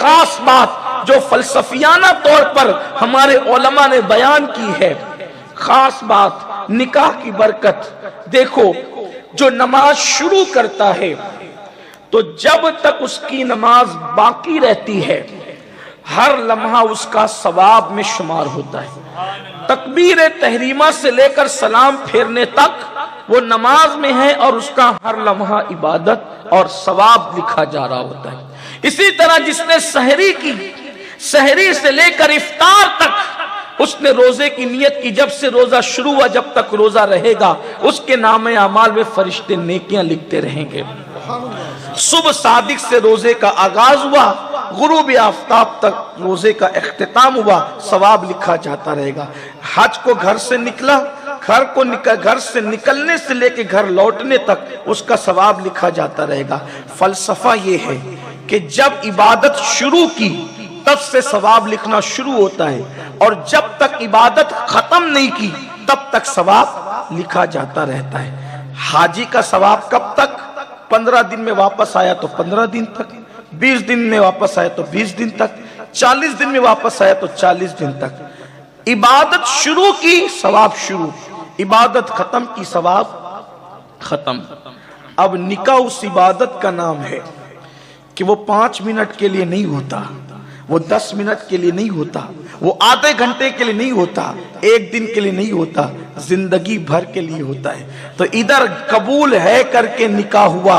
خاص بات جو فلسفیانہ طور پر ہمارے علماء نے بیان کی ہے، خاص بات نکاح کی برکت. دیکھو جو نماز شروع کرتا ہے تو جب تک اس کی نماز باقی رہتی ہے ہر لمحہ اس کا ثواب میں شمار ہوتا ہے. تکبیر تحریمہ سے لے کر سلام پھیرنے تک وہ نماز میں ہے اور اس کا ہر لمحہ عبادت اور ثواب لکھا جا رہا ہوتا ہے. اسی طرح جس نے سحری کی، سحری سے لے کر افطار تک اس نے روزے کی نیت کی، جب سے روزہ شروع ہوا جب تک روزہ رہے گا اس کے نام اعمال میں فرشتے نیکیاں لکھتے رہیں گے. صبح صادق سے روزے کا آغاز ہوا، غروب آفتاب تک روزے کا اختتام ہوا، ثواب لکھا جاتا رہے گا. حج کو گھر سے نکلا، گھر سے نکلنے سے لے کے گھر لوٹنے تک اس کا ثواب لکھا جاتا رہے گا. فلسفہ یہ ہے کہ جب عبادت شروع کی تب سے ثواب لکھنا شروع ہوتا ہے، اور جب تک عبادت ختم نہیں کی تب تک ثواب لکھا جاتا رہتا ہے. حاجی کا ثواب کب تک؟ 15 دن میں واپس آیا تو 15 دن تک، 20 دن میں واپس آیا تو 20 دن تک، 40 دن میں واپس آیا تو 40 دن تک. عبادت شروع کی ثواب شروع، عبادت ختم کی ثواب ختم. اب نکاح اس عبادت کا نام ہے کہ وہ 5 منٹ کے لیے نہیں ہوتا، وہ 10 منٹ کے لیے نہیں ہوتا، وہ آدھے گھنٹے کے لیے نہیں ہوتا، 1 دن کے لیے نہیں ہوتا، زندگی بھر کے لیے ہوتا ہے. تو ادھر قبول ہے کر کے نکاح ہوا،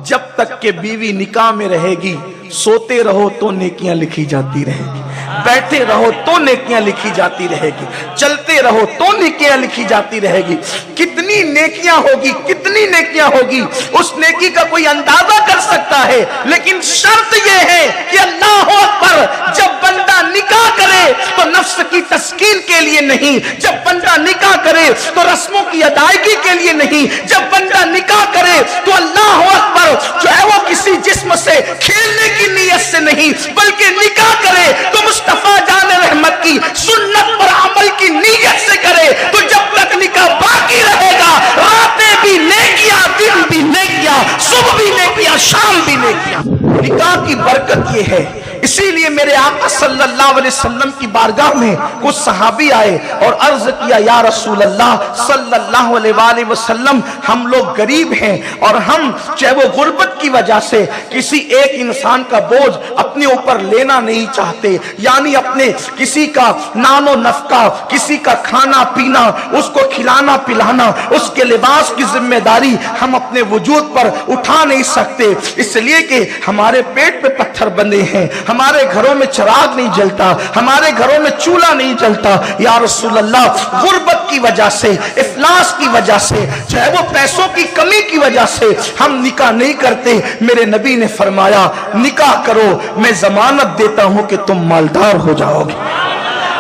جب تک کہ بیوی نکاح میں رہے گی سوتے رہو تو نیکیاں لکھی جاتی رہے گی، بیٹھے رہو تو نیکیاں لکھی جاتی رہے گی، چلتے رہو تو نیکیاں لکھی جاتی رہے گی. کتنی نیکیاں ہوگی، کتنی نیکیاں ہوگی اس نیکی کا کوئی اندازہ کر سکتا ہے. لیکن شرط یہ ہے کہ اللہ اکبر، جب بندہ نکاح کرے تو نفس کی تسکین کے لیے نہیں، جب بندہ نکاح کرے تو رسموں کی ادائیگی کے لیے نہیں، جب بندہ نکاح کرے تو اللہ اکبر جو ہے وہ کسی جسم سے کھیلنے کی نیت سے نہیں، بلکہ نکاح کرے تو مصطفیٰ جان رحمت کی سنت پر عمل کی نیت سے کرے. تو جب تک نکاح باقی رہے گا راتیں بھی نیکیاں، دن بھی نیکیاں، صبح بھی نیکیاں، شام بھی نیکیاں. نکاح کی برکت یہ ہے. اسی لیے میرے آقا صلی اللہ علیہ وسلم کی بارگاہ میں کچھ صحابی آئے اور عرض کیا، یا رسول اللہ صلی اللہ علیہ وآلہ وسلم، ہم لوگ غریب ہیں اور ہم چاہے وہ غربت کی وجہ سے کسی ایک انسان کا بوجھ اپنے اوپر لینا نہیں چاہتے، یعنی اپنے کسی کا نان و نفقہ، کسی کا کھانا پینا، اس کو کھلانا پلانا، اس کے لباس کی ذمہ داری ہم اپنے وجود پر اٹھا نہیں سکتے، اس لیے کہ ہمارے پیٹ پہ پتھر بندے ہیں، ہمارے گھروں میں چراغ نہیں جلتا، ہمارے گھروں میں چولہا نہیں جلتا. یا رسول اللہ، غربت کی وجہ سے، افلاس کی وجہ سے، چاہے وہ پیسوں کی کمی کی وجہ سے ہم نکاح نہیں کرتے. میرے نبی نے فرمایا نکاح کرو، میں ضمانت دیتا ہوں کہ تم مالدار ہو جاؤ گے.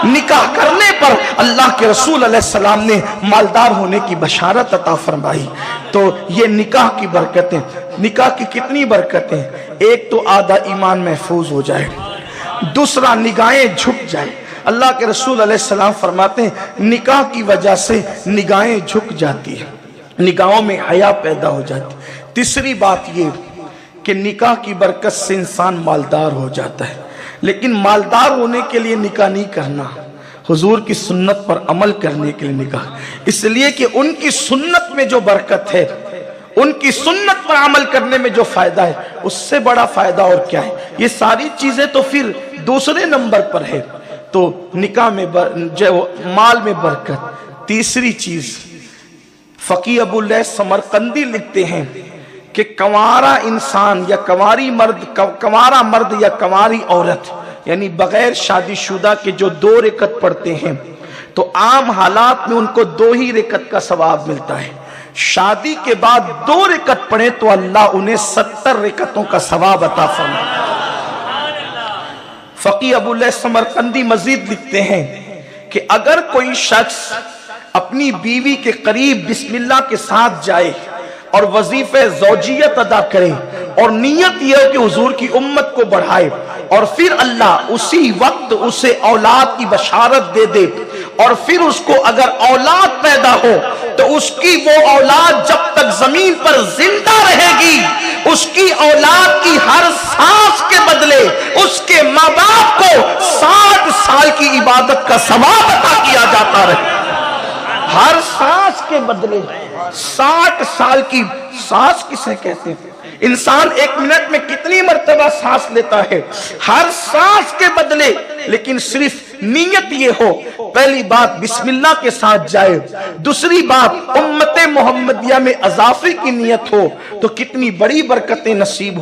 نکاح کرنے پر اللہ کے رسول علیہ السلام نے مالدار ہونے کی بشارت عطا فرمائی. تو یہ نکاح کی برکتیں. نکاح کی کتنی برکتیں؟ ایک تو آدھا ایمان محفوظ ہو جائے، دوسرا نگاہیں جھک جائے. اللہ کے رسول علیہ السلام فرماتے ہیں نکاح کی وجہ سے نگاہیں جھک جاتی ہیں، نگاہوں میں حیا پیدا ہو جاتی. تیسری بات یہ کہ نکاح کی برکت سے انسان مالدار ہو جاتا ہے. لیکن مالدار ہونے کے لیے نکاح نہیں کرنا، حضور کی سنت پر عمل کرنے کے لیے نکاح. اس لیے کہ ان کی سنت میں جو برکت ہے، ان کی سنت پر عمل کرنے میں جو فائدہ ہے، اس سے بڑا فائدہ اور کیا ہے. یہ ساری چیزیں تو پھر دوسرے نمبر پر ہے. تو نکاح میں مال میں برکت. تیسری چیز فقی ابو اللہ سمرقندی لکھتے ہیں کہ کنوارا انسان یا کنوارا مرد یا کنواری عورت، یعنی بغیر شادی شدہ کے جو 2 رکعت پڑھتے ہیں تو عام حالات میں ان کو 2 ہی رکعت کا ثواب ملتا ہے. شادی کے بعد 2 رکعت پڑھیں تو اللہ انہیں 70 رکعتوں کا ثواب عطا فرمائے. فقی ابو اللہ سمرقندی مزید لکھتے ہیں کہ اگر کوئی شخص اپنی بیوی کے قریب بسم اللہ کے ساتھ جائے اور وظیفہ زوجیت ادا کرے اور نیت یہ کہ حضور کی امت کو بڑھائے، اور پھر اللہ اسی وقت اسے اولاد کی بشارت دے دے، اور پھر اس کو اگر اولاد پیدا ہو تو اس کی وہ اولاد جب تک زمین پر زندہ رہے گی اس کی اولاد کی ہر سانس کے بدلے اس کے ماں باپ کو 60 سال کی عبادت کا ثواب عطا کیا جاتا رہے. ہر سانس کے بدلے 60 سال کی. سانس کسے کہتے ہیں؟ انسان 1 منٹ میں کتنی مرتبہ سانس لیتا ہے؟ ہر سانس کے بدلے. لیکن صرف نیت یہ ہو، پہلی بات بسم اللہ کے ساتھ جائے، دوسری بات امت محمدیہ میں اضافے کی نیت ہو، تو کتنی بڑی برکتیں نصیب ہو.